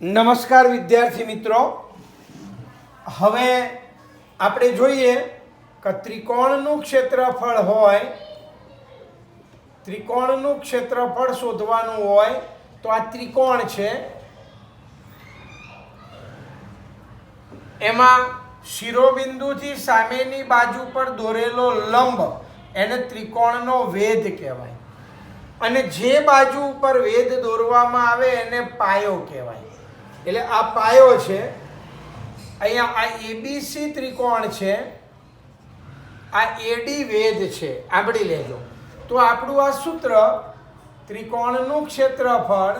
નમસ્કાર વિદ્યાર્થી મિત્રો, હવે આપણે જોઈએ કે ત્રિકોણનું ક્ષેત્રફળ હોય, ત્રિકોણનું ક્ષેત્રફળ શોધવાનું હોય તો આ ત્રિકોણ છે, એમાં શિરોબિંદુથી સામેની બાજુ પર દોરેલો લંબ એને ત્રિકોણનો વેધ કહેવાય અને જે બાજુ ઉપર વેધ દોરવામાં આવે એને પાયો કહેવાય. એટલે આ પાયો છે. અહીંયા આ એબીસી ત્રિકોણ છે, આ એડી વેધ છે, સાંભળી લેજો. તો આપણું આ સૂત્ર ત્રિકોણનું ક્ષેત્રફળ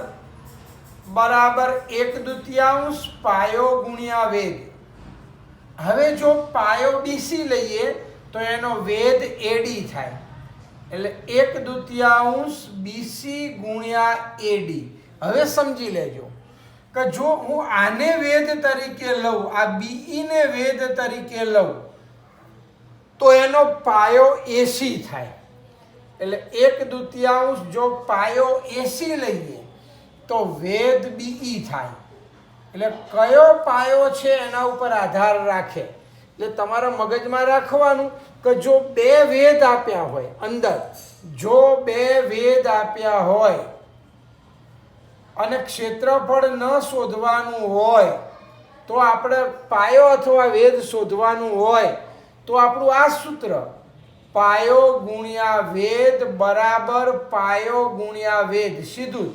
બરાબર 1/2 પાયો ગુણ્યા વેધ. હવે જો પાયો બીસી લઈએ તો એનો વેધ એડી થાય, એટલે 1/2 બીસી ગુણ્યા એડી. હવે સમજી લેજો કે જો હું આને વેધ તરીકે લઉં, આ બીઈ ને વેધ તરીકે લઉં તો એનો પાયો એસી થાય. એટલે 1/2 જો પાયો એસી લઈએ તો વેધ બીઈ થાય. એટલે કયો પાયો છે એના ઉપર આધાર રાખે. એટલે તમારા મગજમાં રાખવાનું કે જો બે વેધ આપ્યા હોય અંદર, જો બે વેધ આપ્યા હોય અને ક્ષેત્રફળ ન શોધવાનું હોય તો આપણે પાયો અથવા વેધ શોધવાનું હોય તો આપણું આ સૂત્ર પાયો ગુણ્યા વેધ બરાબર પાયો ગુણ્યા વેધ, સીધું જ.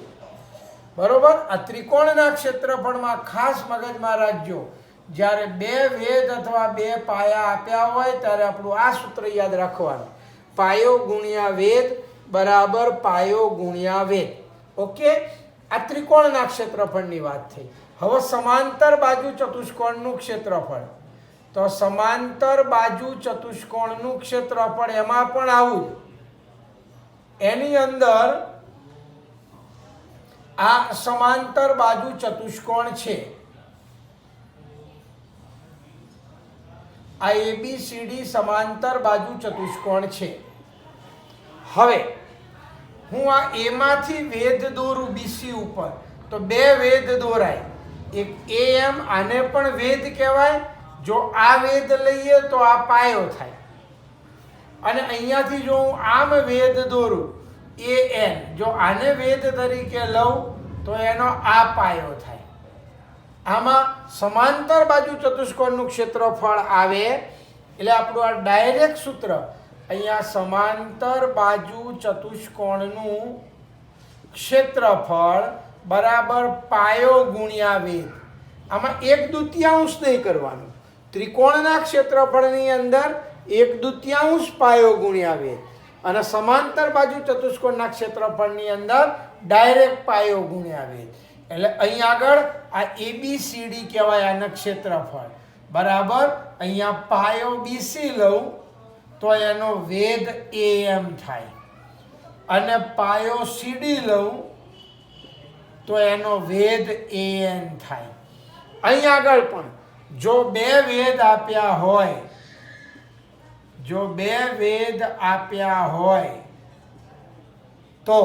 બરોબર. આ ત્રિકોણના ક્ષેત્રફળમાં ખાસ મગજમાં રાખજો, જ્યારે બે વેધ અથવા બે પાયા આપ્યા હોય ત્યારે આપણું આ સૂત્ર યાદ રાખવાનું, પાયો ગુણ્યા વેધ બરાબર પાયો ગુણ્યા વેધ. ઓકે, આ ત્રિકોણના ક્ષેત્રફળની વાત થઈ. હવે સમાંતર બાજુ ચતુષ્કોણનું ક્ષેત્રફળ, તો સમાંતર બાજુ ચતુષ્કોણનું ક્ષેત્રફળ એમાં પણ આવું જ. એની અંદર આ સમાંતર બાજુ ચતુષ્કોણ છે, આ એબીસીડી સમાંતર બાજુ ચતુષ્કોણ છે. હવે હું આ એમાંથી વેધ દોરું બીસી ઉપર તો બે વેધ દોરાય, એક એમ, આને પણ વેધ કહેવાય. જો આ વેધ લઈએ તો આ પાયો થાય, અને અહીંયાથી જો હું આમ વેધ દોરું એ એન, જો આને વેધ તરીકે લઉં તો એનો આ પાયો થાય. આમાં સમાંતર બાજુ ચતુષ્કોણનું ક્ષેત્રફળ આવે. એટલે આપણું આ ડાયરેક્ટ સૂત્ર અહીંયા સમાંતર બાજુ ચતુષ્કોણનું ક્ષેત્રફળ બરાબર પાયો ગુણ્યા વેધ. આમાં 1/2 નહીં કરવાનું. ત્રિકોણના ક્ષેત્રફળની અંદર 1/2 પાયો ગુણ્યા વેધ અને સમાંતર બાજુ ચતુષ્કોણના ક્ષેત્રફળની અંદર ડાયરેક્ટ પાયો ગુણ્યા વેધ. એટલે અહીં આગળ આ એબીસીડી કહેવાય આના ક્ષેત્રફળ બરાબર. અહીંયા પાયો બીસી લઉં તો એનો વેધ એમ થાય, અને પાયો સીડી લઉં તો એનો વેધ એન થાય. અહીં આગળ પણ જો બે વેધ આપ્યા હોય, જો બે વેધ આપ્યા હોય તો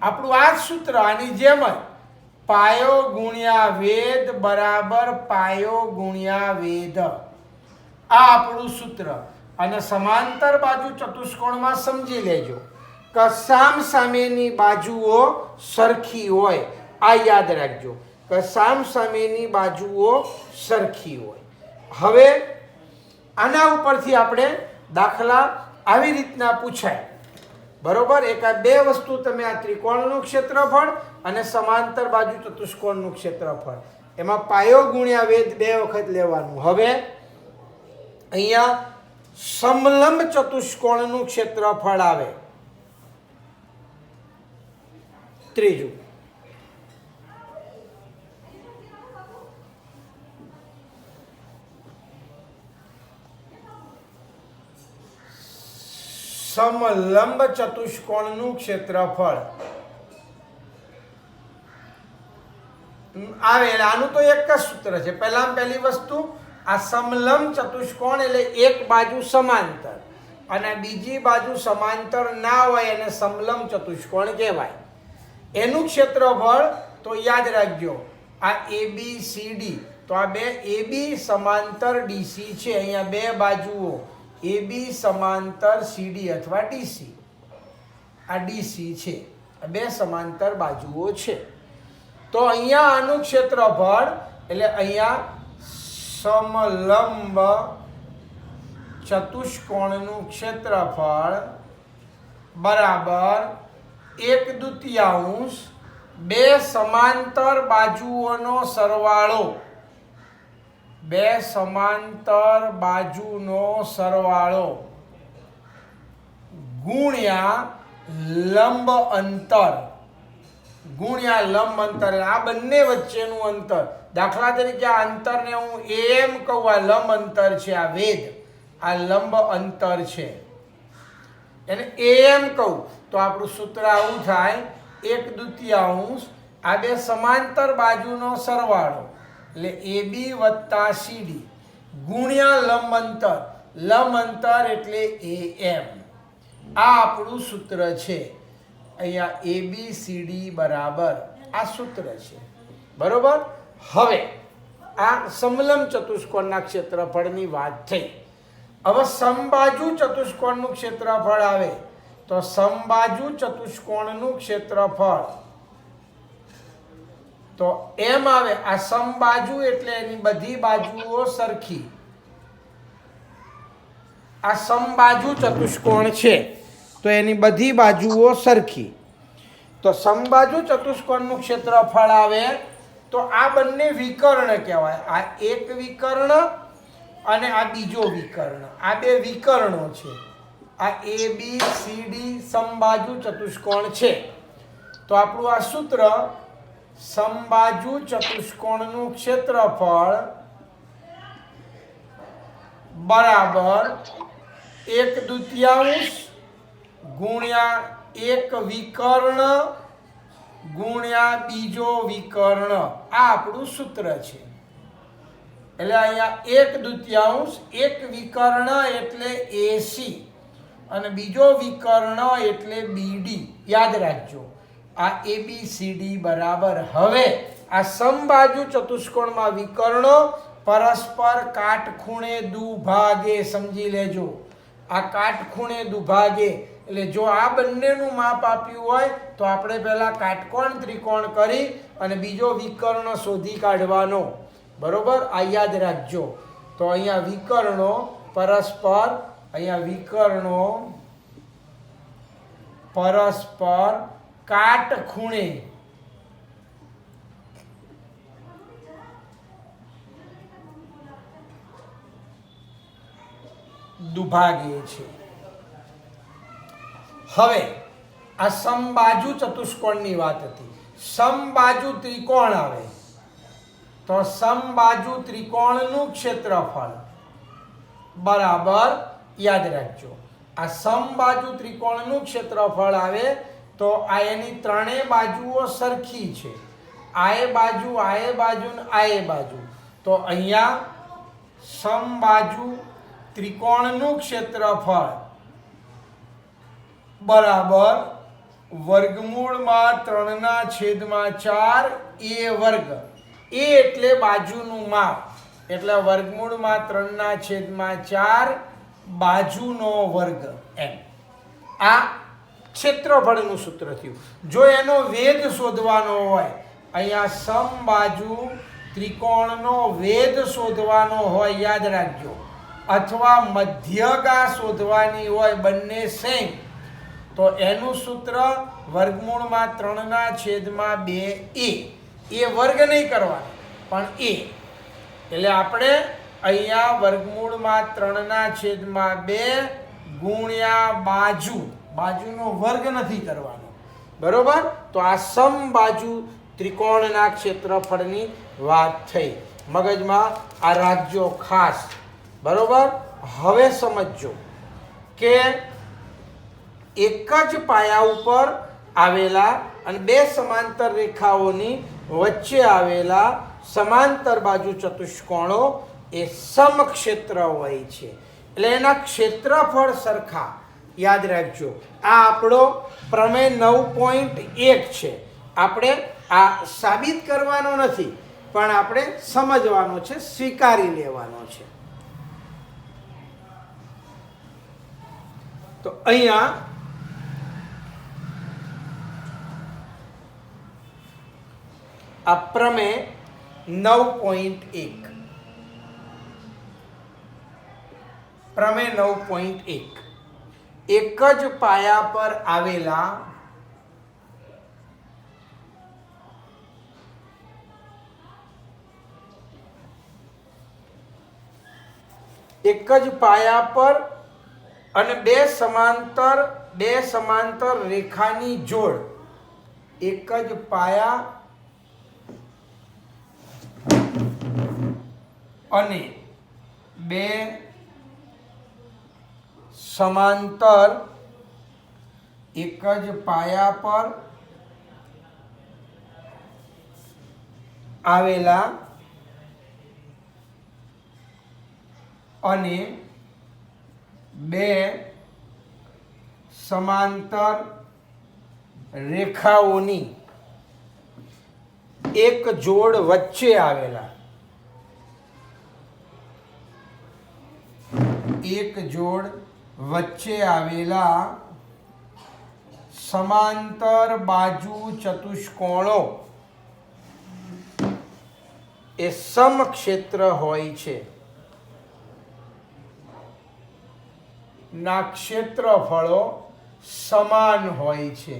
આપણું આ સૂત્ર આની જેમ જ પાયો ગુણ્યા વેધ બરાબર પાયો ગુણ્યા વેધ. આ આપણું સૂત્ર. અને સમાંતર બાજુ ચતુષ્કોણમાં સમજી લેજો કે સામ સામેની બાજુઓ સરખી હોય. આ યાદ રાખજો કે સામ સામેની બાજુઓ સરખી હોય. હવે આના ઉપરથી આપણે દાખલા આવી રીતના પૂછાય. બરોબર. એક આ બે વસ્તુ તમે આ ત્રિકોણનું ક્ષેત્રફળ અને સમાંતર બાજુ ચતુષ્કોણનું ક્ષેત્રફળ, એમાં પાયો ગુણ્યા વેધ બે વખત લેવાનું. હવે અહીંયા સમલંબ ચતુષ્કોણનું ક્ષેત્રફળ આવે ત્રીજું. સમલંબ ચતુષ્કોણનું ક્ષેત્રફળ આવે. આનું તો એક જ સૂત્ર છે. પહેલી વસ્તુ, આ સમલંબ ચતુષ્કોણ એટલે એક બાજુ સમાંતર અને બીજી બાજુ સમાંતર ના હોય એને સમલંબ ચતુષ્કોણ કહેવાય. એનું ક્ષેત્રફળ તો યાદ રાખજો આ ABCD, તો આ બે AB સમાંતર DC છે. અહીંયા બે બાજુઓ AB સમાંતર CD અથવા DC, આ DC છે, આ બે સમાંતર બાજુઓ છે. તો અહીંયા આનું ક્ષેત્રફળ એટલે અહીંયા સમલંબ ચતુષ્કોણનું ક્ષેત્રફળ બરાબર 1/2 બે સમાંતર બાજુઓનો સરવાળો, બે સમાંતર બાજુનો સરવાળો ગુણ્યા લંબ અંતર, ગુણ્યા લંબ અંતર. આ બંને વચ્ચેનું અંતર, દાખલા તરીકે આ અંતરને હું AM કહું, આ લંબ અંતર છે, આ વેધ, આ લંબ અંતર છે, એને AM કહું, તો આપણું સૂત્ર આવું થાય 1/2 આ બે સમાંતર બાજુનો સરવાળો એટલે AB વત્તા CD ગુણ્યા લંબ અંતર, લંબ અંતર એટલે AM. આ આપણું સૂત્ર છે. અહીંયા ABCD બરાબર આ સૂત્ર છે, બરોબર. હવે આ સમલંબ ચતુષ્કોણના ક્ષેત્રફળની વાત થઈ. હવે સમબાજુ ચતુષ્કોણનું ક્ષેત્રફળ આવે તો સમબાજુ ચતુષ્કોણનું ક્ષેત્રફળ તો એમ આવે. આ સમબાજુ એટલે એની બધી બાજુઓ સરખી. આ સમબાજુ ચતુષ્કોણ છે તો એની બધી બાજુઓ સરખી. તો સમબાજુ ચતુષ્કોણનું ક્ષેત્રફળ આવે તો આ બંને વિકર્ણ કહેવાય. આ એક વિકર્ણ અને આ બીજો વિકર્ણ, આ બે વિકર્ણો છે. આ ABCD સમબાજુ ચતુષ્કોણ છે. તો આપણું આ સૂત્ર સમબાજુ ચતુષ્કોણનું ક્ષેત્રફળ બરાબર 1/2 ગુણ્યા એક વિકર્ણ ગુણ્યા બીજો વિકર્ણ, આ આપણું સૂત્ર છે. એટલે અહીંયા 1/2 એક વિકર્ણ એટલે AC અને બીજો વિકર્ણ એટલે BD. યાદ રાખજો આ ABCD બરાબર. હવે આ સમબાજુ ચતુષ્કોણમાં વિકર્ણો પરસ્પર કાટખૂણે દુભાગે, સમજી લેજો. આ કાટખૂણે દુભાગે એટલે જો આ બંનેનું માપ આપ્યું હોય તો આપણે પહેલા કાટકોણ ત્રિકોણ કરી અને બીજો વિકર્ણ શોધી કાઢવાનો, બરોબર. આ યાદ રાખજો. તો અહીંયા વિકર્ણો પરસ્પર, અહીંયા વિકર્ણો પરસ્પર કાટખૂણે દુભાગે છે. હવે આ સમબાજુ ચતુષ્કોણની વાત હતી. સમબાજુ ત્રિકોણ આવે તો સમબાજુ ત્રિકોણનું ક્ષેત્રફળ બરાબર, યાદ રાખજો. આ સમબાજુ ત્રિકોણનું ક્ષેત્રફળ આવે તો આ એની ત્રણેય બાજુઓ સરખી છે. આ બાજુ, આ બાજુ ને આ બાજુ. તો અહીંયા સમબાજુ ત્રિકોણનું ક્ષેત્રફળ બરાબર વર્ગમૂળમાં 3/4 A વર્ગ. A એટલે બાજુનું માપ, એટલે વર્ગમૂળમાં 3/4 બાજુનો વર્ગ એમ. આ ક્ષેત્રફળનું સૂત્ર થયું. જો એનો વેધ શોધવાનો હોય, અહીંયા સમબાજુ ત્રિકોણનો વેધ શોધવાનો હોય, યાદ રાખજો, અથવા મધ્યગા શોધવાની હોય, બંને સેમ, તો એનું સૂત્ર વર્ગમૂળમાં 3/2 A. એ વર્ગ નહીં કરવાનો પણ A. એટલે આપણે અહીંયા વર્ગમૂળમાં 3/2 ગુણ્યા બાજુ, બાજુનો વર્ગ નથી કરવાનો, બરોબર. તો આ સમબાજુ ત્રિકોણના ક્ષેત્રફળની વાત થઈ. મગજમાં આ રાખજો ખાસ, બરોબર. હવે સમજો કે એક જ પાયા ઉપર આવેલા અને બે સમાંતર રેખાઓની વચ્ચે આવેલા સમાંતર બાજુ ચતુષ્કોણો એ સમક્ષેત્ર હોય છે. એટલે એના ક્ષેત્રફળ સરખા. યાદ રાખજો આ આપણો પ્રમેય 9.1 છે. આપણે આ સાબિત કરવાનો નથી, પણ આપણે સમજવાનો છે, સ્વીકારી લેવાનો છે. તો અહીંયા આ પ્રમેય 9.1 પ્રમેય 9.1 એક જ પાયા પર આવેલા એક જ પાયા પર અને બે સમાંતર રેખાની જોડ, એક જ પાયા અને બે સમાંતર, એક જ પાયા પર આવેલા અને બે સમાંતર રેખાઓની એક જોડ વચ્ચે આવેલા, એક જોડ વચ્ચે આવેલા સમાંતર બાજુ ચતુષ્કોણો એ સમક્ષેત્ર હોય છે. ના ક્ષેત્રફળો સમાન હોય છે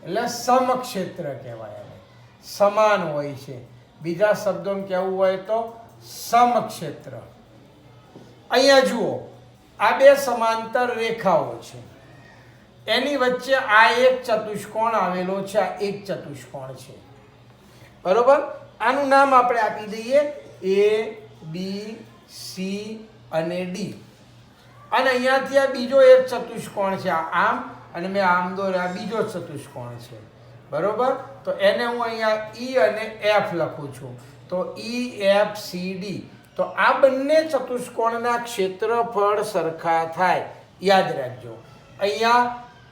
એટલે સમક્ષેત્ર કહેવાય, સમાન હોય છે. બીજા શબ્દોમાં કહેવું હોય તો સમક્ષેત્ર. અહીંયા જુઓ, આ બે સમાંતર રેખાઓ છે, એની વચ્ચે આ એક ચતુષ્કોણ આવેલો છે, આ એક ચતુષ્કોણ છે, બરોબર. આનું નામ આપણે આપી દઈએ ABC અને D. અને અહીંયાથી આ બીજો એક ચતુષ્કોણ છે, આમ, અને મેં આમ દોર્યા બીજો ચતુષ્કોણ છે, બરોબર. તો એને હું અહીંયા E અને F લખું છું, તો EFCD. તો આ બંને ચતુષ્કોણના ક્ષેત્રફળ સરખા થાય. યાદ રાખજો, અહીંયા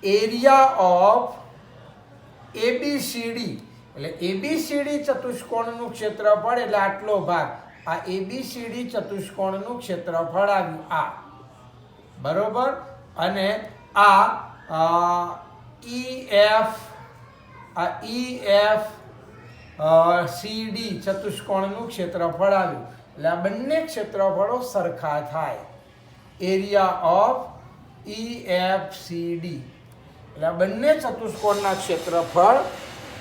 એરિયા ઓફ ABCD એટલે ABCD ચતુષ્કોણનું ક્ષેત્રફળ એટલે આટલો ભાગ, આ ABCD ચતુષ્કોણનું ક્ષેત્રફળ આવ્યું આ, બરોબર. અને આ EFCD ચતુષ્કોણનું ક્ષેત્રફળ આવ્યું એટલે આ બંને ક્ષેત્રફળો સરખા થાય. એરિયા ઓફ EFCD એટલે આ બંને ચતુષ્કોણના ક્ષેત્રફળ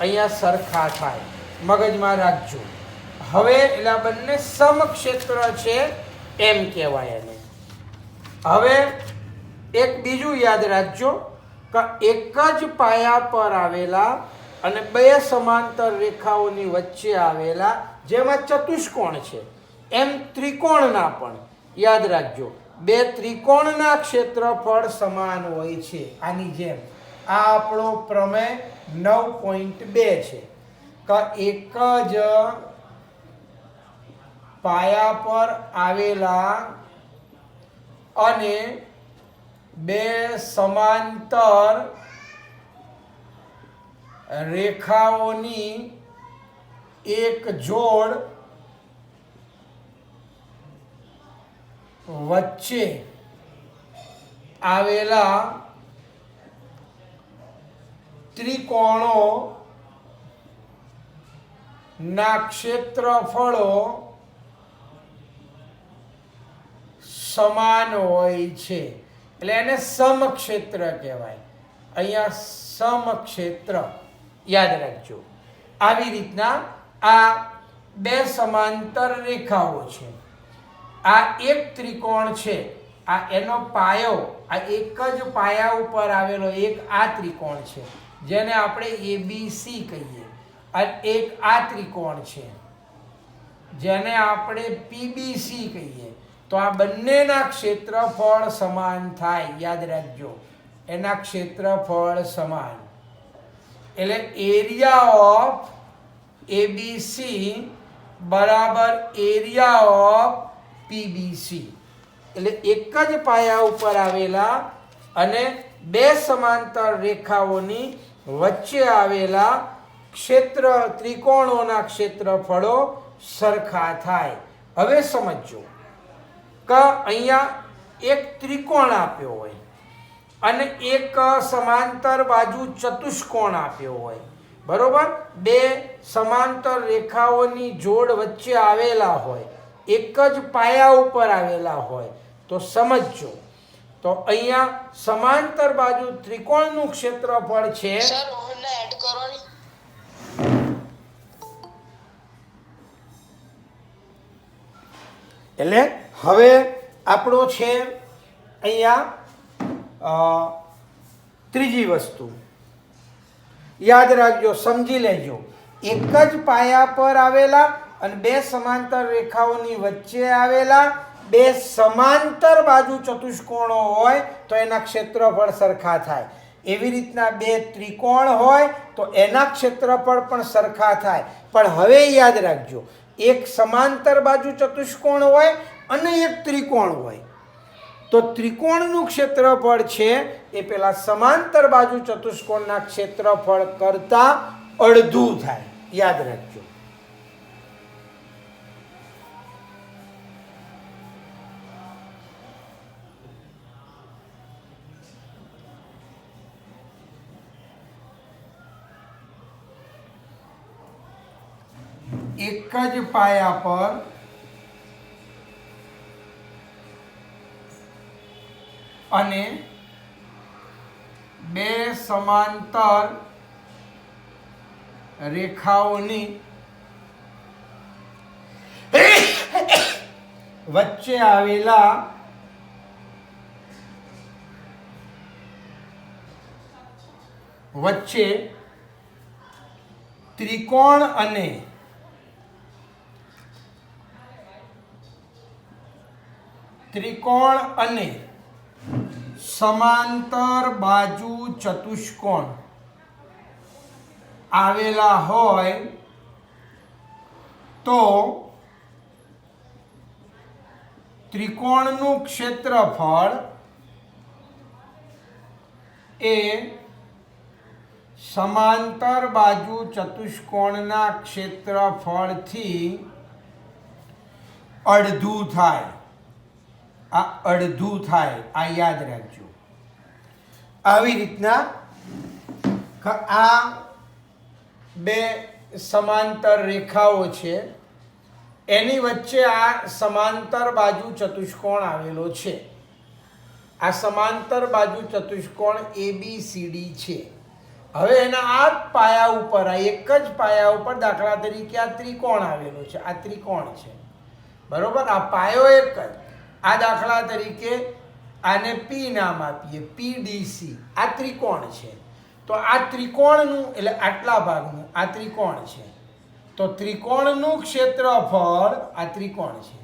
અહીંયા સરખા થાય, મગજમાં રાખજો. હવે એટલે આ બંને સમક્ષેત્ર છે એમ કહેવાય એને. હવે એક બીજું યાદ રાખજો કે એક જ પાયા પર આવેલા અને બે સમાંતર રેખાઓની વચ્ચે આવેલા, જેમાં ચતુષ્કોણ છે એમ ત્રિકોણના પણ યાદ રાખજો, બે ત્રિકોણના ક્ષેત્રફળ સમાન હોય છે. આની જેમ આ આપણો પ્રમેય 9.2 છે કે એક જ પાયા પર આવેલા અને બે સમાંતર રેખાઓની એક જોડ વચ્ચે આવેલા ત્રિકોણો ના ક્ષેત્રફળો સમાન હોય છે એટલે એને સમક્ષેત્ર કહેવાય. અહીંયા સમક્ષેત્ર યાદ રાખજો. આવી રીતના આ બે સમાંતર રેખાઓ છે, આ એક ત્રિકોણ છે, આ એનો પાયો, આ એક જ પાયા ઉપર આવેલો એક આ ત્રિકોણ છે જેને આપણે ABC કહીએ, અને એક આ ત્રિકોણ છે જેને આપણે PBC કહીએ. તો આ બંનેના ક્ષેત્રફળ સમાન થાય, યાદ રાખજો, એના ક્ષેત્રફળ સમાન. એટલે એરિયા ઓફ ABC બરાબર એરિયા ઓફ PBC. એટલે એક જ પાયા ઉપર આવેલા અને બે સમાંતર રેખાઓની વચ્ચે આવેલા ક્ષેત્ર ત્રિકોણોના ક્ષેત્રફળો સરખા થાય. હવે સમજો કે અહીંયા એક ત્રિકોણ આપ્યો હોય અને એક સમાંતર બાજુ ચતુષ્કોણ આપ્યો હોય, બરોબર? બે સમાંતર રેખાઓની જોડ વચ્ચે આવેલા હોય, એક જ પાયા ઉપર આવેલા હોય, તો સમજો તો અહીંયા સમાંતર બાજુ ત્રિકોણનું ક્ષેત્રફળ છે. સર ઓને એડ કરો ને. એટલે હવે આપણો છે અહીંયા ત્રીજી વસ્તુ યાદ રાખજો, સમજી લેજો. એક જ પાયા પર આવેલા અને બે સમાંતર રેખાઓની વચ્ચે આવેલા બે સમાંતર બાજુ ચતુષ્કોણો હોય તો એના ક્ષેત્રફળ સરખા થાય. એવી રીતના બે ત્રિકોણ હોય તો એના ક્ષેત્રફળ પણ સરખા થાય. પણ હવે યાદ રાખજો, એક સમાંતર બાજુ ચતુષ્કોણ હોય અને એક ત્રિકોણ હોય તો ત્રિકોણનું ક્ષેત્રફળ છે એ પેલા સમાંતર બાજુ ચતુષ્કોણના ક્ષેત્રફળ કરતા અડધું થાય. યાદ રાખજો. એક જ પાયા પર અને બે સમાંતર રેખાઓની વચ્ચે આવેલા ત્રિકોણ અને સમાંતર બાજુ ચતુષ્કોણ આવેલા હોય તો ત્રિકોણનું ક્ષેત્રફળ એ સમાંતર બાજુ ચતુષ્કોણના ક્ષેત્રફળથી અડધું થાય. આ અડધું થાય, આ યાદ રાખજો. આવી રીતના આ બે સમાંતર રેખાઓ છે, એની વચ્ચે આ સમાંતર બાજુ ચતુષ્કોણ આવેલો છે. આ સમાંતર બાજુ ચતુષ્કોણ ABCD છે. હવે એના આ પાયા ઉપર, આ એક જ પાયા ઉપર દાખલા તરીકે આ ત્રિકોણ આવેલો છે, આ ત્રિકોણ છે, બરોબર? આ પાયો એક જ. આ દાખલા તરીકે આને P નામ આપીએ, PDC. આ ત્રિકોણ છે તો આ ત્રિકોણનું એટલે આટલા ભાગનું આ ત્રિકોણ છે તો ત્રિકોણનું ક્ષેત્રફળ આ ત્રિકોણ છે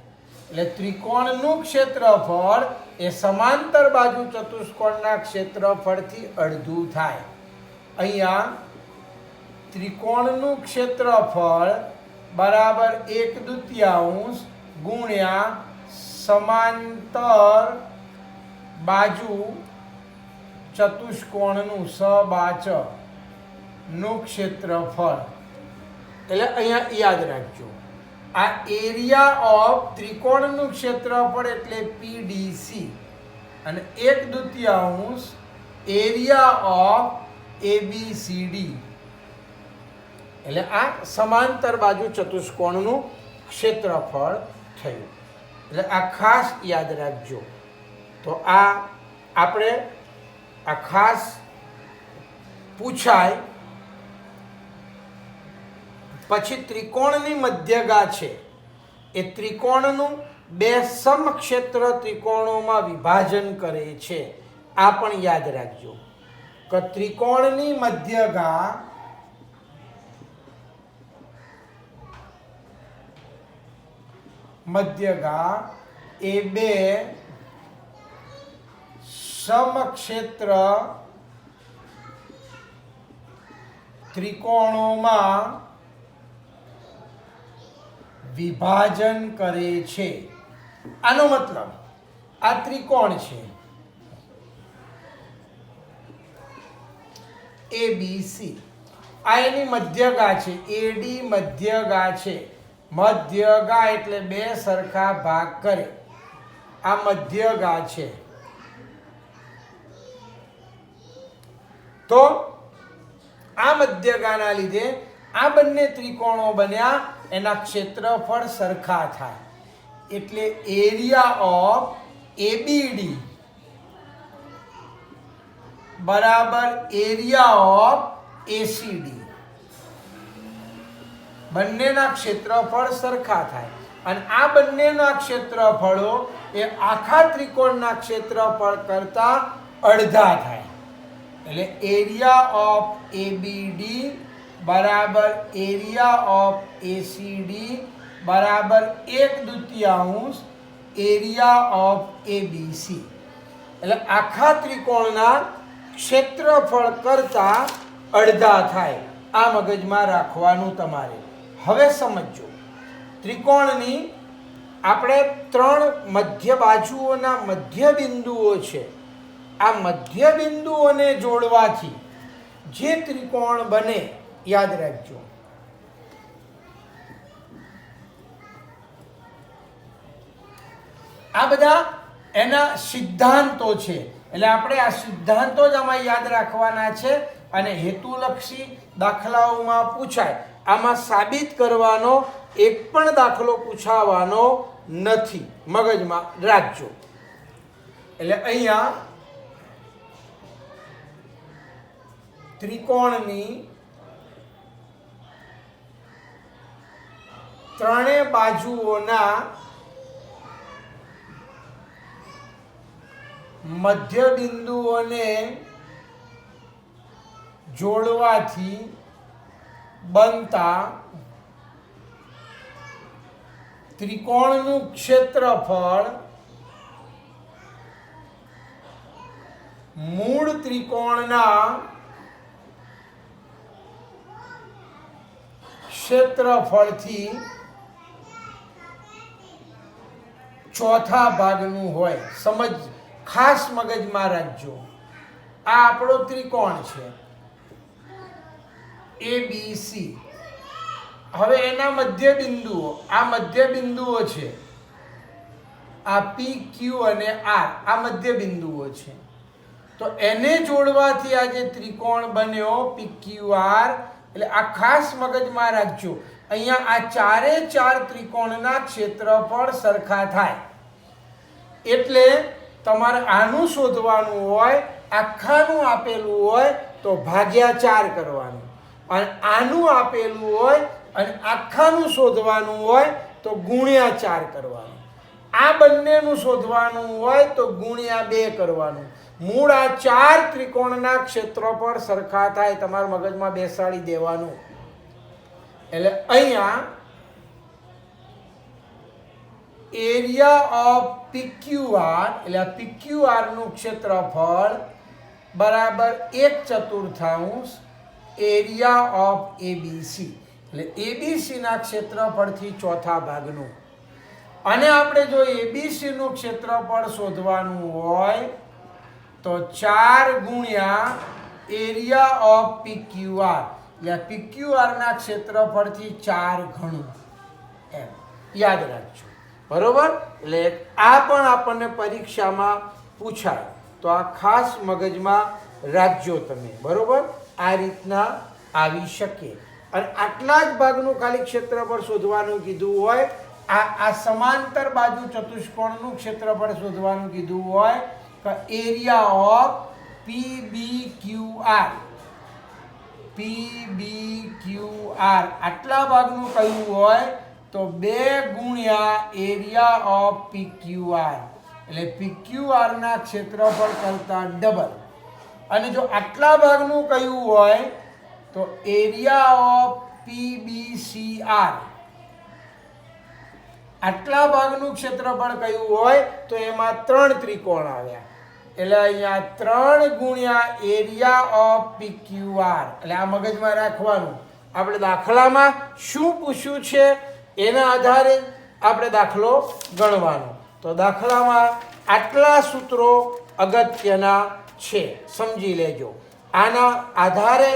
એટલે ત્રિકોણનું ક્ષેત્રફળ એ સમાંતર બાજુ ચતુષ્કોણના ક્ષેત્રફળથી અડધું થાય. અહીંયા ત્રિકોણનું ક્ષેત્રફળ બરાબર 1/2 ગુણ્યા સમાંતર બાજુ ચતુષ્કોણનું સબાચનું ક્ષેત્રફળ. એટલે અહીંયા યાદ રાખજો, આ એરિયા ઓફ ત્રિકોણનું ક્ષેત્રફળ એટલે PDC અને 1/2 એરિયા ઓફ ABCD એટલે આ સમાંતર બાજુ ચતુષ્કોણનું ક્ષેત્રફળ થયું. એટલે આ ખાસ યાદ રાખજો. તો આ આપણે આ ખાસ પૂછાય. પછી ત્રિકોણની મધ્યગા છે એ ત્રિકોણનું બે સમક્ષેત્ર ત્રિકોણોમાં વિભાજન કરે છે. આ પણ યાદ રાખજો કે ત્રિકોણની મધ્યગા એ બે સમક્ષેત્ર ત્રિકોણોમાં વિભાજન કરે છે. આનો મતલબ આ ત્રિકોણ છે ABC આ એની મધ્યગા છે, એડી મધ્યગા છે. મધ્યગા એટલે બે સરખા ભાગ કરે, આ મધ્યગા છે. તો આ મધ્યગાના લીધે આ બંને ત્રિકોણો બન્યા, એના ક્ષેત્રફળ સરખા થાય. એટલે એરિયા ઓફ એબીડી બરાબર એરિયા ઓફ એસીડી. બંનેના ક્ષેત્રફળ સરખા થાય અને આ બંનેના ક્ષેત્રફળો એ આખા ત્રિકોણના ક્ષેત્રફળ કરતા અડધા થાય. એટલે એરિયા ઓફ એબીડી બરાબર એરિયા ઓફ એસીડી બરાબર 1/2 એરિયા ઓફ એબીસી. એટલે આખા ત્રિકોણના ક્ષેત્રફળ કરતા અડધા થાય. આ મગજમાં રાખવાનું તમારે. હવે સમજો, ત્રિકોણની આપણે 3 મધ્ય બાજુઓના મધ્ય બિંદુઓ છે. આ મધ્ય બિંદુઓને જોડવાથી જે ત્રિકોણ બને, યાદ રાખજો, આ બધા એના સિદ્ધાંતો છે. એટલે આપણે આ સિદ્ધાંતો જ આમાં યાદ રાખવાના છે અને હેતુલક્ષી દાખલાઓમાં પૂછાય. આમાં સાબિત કરવાનો એક પણ દાખલો પૂછાવાનો નથી, મગજમાં રાખજો. એટલે અહીંયા ત્રિકોણની ત્રણેય બાજુઓના મધ્ય બિંદુઓને જોડવાથી બનતા ત્રિકોણનું ક્ષેત્રફળ મૂળ ત્રિકોણના ક્ષેત્રફળથી ચોથા ભાગનું હોય. સમજ, ખાસ મગજમાં રાખજો. આ આપણો ત્રિકોણ છે એબીસી. હવે એના મધ્ય બિંદુઓ, આ મધ્ય બિંદુઓ છે, આ પી ક્યુ અને આર, આ મધ્ય બિંદુઓ છે. તો એને જોડવાથી આ જે ત્રિકોણ બન્યો પી ક્યુ આર, એટલે આ ખાસ મગજમાં રાખજો. અહીંયા આ ચારે ચાર ત્રિકોણના ક્ષેત્રફળ સરખા થાય. એટલે તમારે આનું શોધવાનું હોય, આખાનું આપેલું હોય તો ભાગ્યા 4 કરવાનું, અને આનું આપેલું હોય અને આખાનું શોધવાનું હોય તો ગુણ્યા 4 કરવાનું. આ બંનેનું શોધવાનું હોય તો ગુણ્યા 2 કરવાનું. મૂળ આ 4 ત્રિકોણના ક્ષેત્રફળ સરખા થાય, તમારા મગજમાં બેસાડી દેવાનું. એટલે અહીંયા એરિયા ઓફ PQR, એટલે આ PQR નું ક્ષેત્રફળ બરાબર 1/4 એરિયા ઓફ એબીસી. એટલે એબીસી ના ક્ષેત્રફળથી ચોથા ભાગનું. અને આપણે જો એબીસી નું ક્ષેત્રફળ શોધવાનું હોય તો 4 ગુણ્યા એરિયા ઓફ PQR, એટલે PQR ના ક્ષેત્રફળથી 4 ગણું, એમ યાદ રાખજો. બરોબર? એટલે આ પણ આપણને પરીક્ષામાં પૂછાય, તો આ ખાસ મગજમાં રાખજો તમે. બરોબર? આ રીતના આવી શકે. અને આટલા જ ભાગનું ખાલી ક્ષેત્રફળ શોધવાનું કીધું હોય, આ સમાંતર બાજુ ચતુષ્કોણનું ક્ષેત્રફળ શોધવાનું કીધું હોય કે એરિયા ઓફ PBQR, PBQR આટલા ભાગનું કયું હોય તો 2 ગુણ્યા એરિયા ઓફ PQR, એટલે PQR ના ક્ષેત્રફળ કરતા ડબલ. અને જો આટલા ભાગનું કયું હોય તો એરિયા ઓફ PBCR, આટલા ભાગનું ક્ષેત્રફળ કયું હોય તો એમાં 3 ત્રિકોણ આવ્યા. એટલે અહીંયા 3 ગુણ્યા એરિયા ઓફ PQR. એટલે આ મગજમાં રાખવાનું. આપણે દાખલામાં શું પૂછ્યું છે એના આધારે આપણે દાખલો ગણવાનો. તો દાખલામાં આટલા સૂત્રો અગત્યના છે, સમજી લેજો. આના આધારે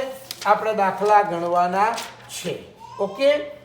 આપણે દાખલા ગણવાના છે. ઓકે.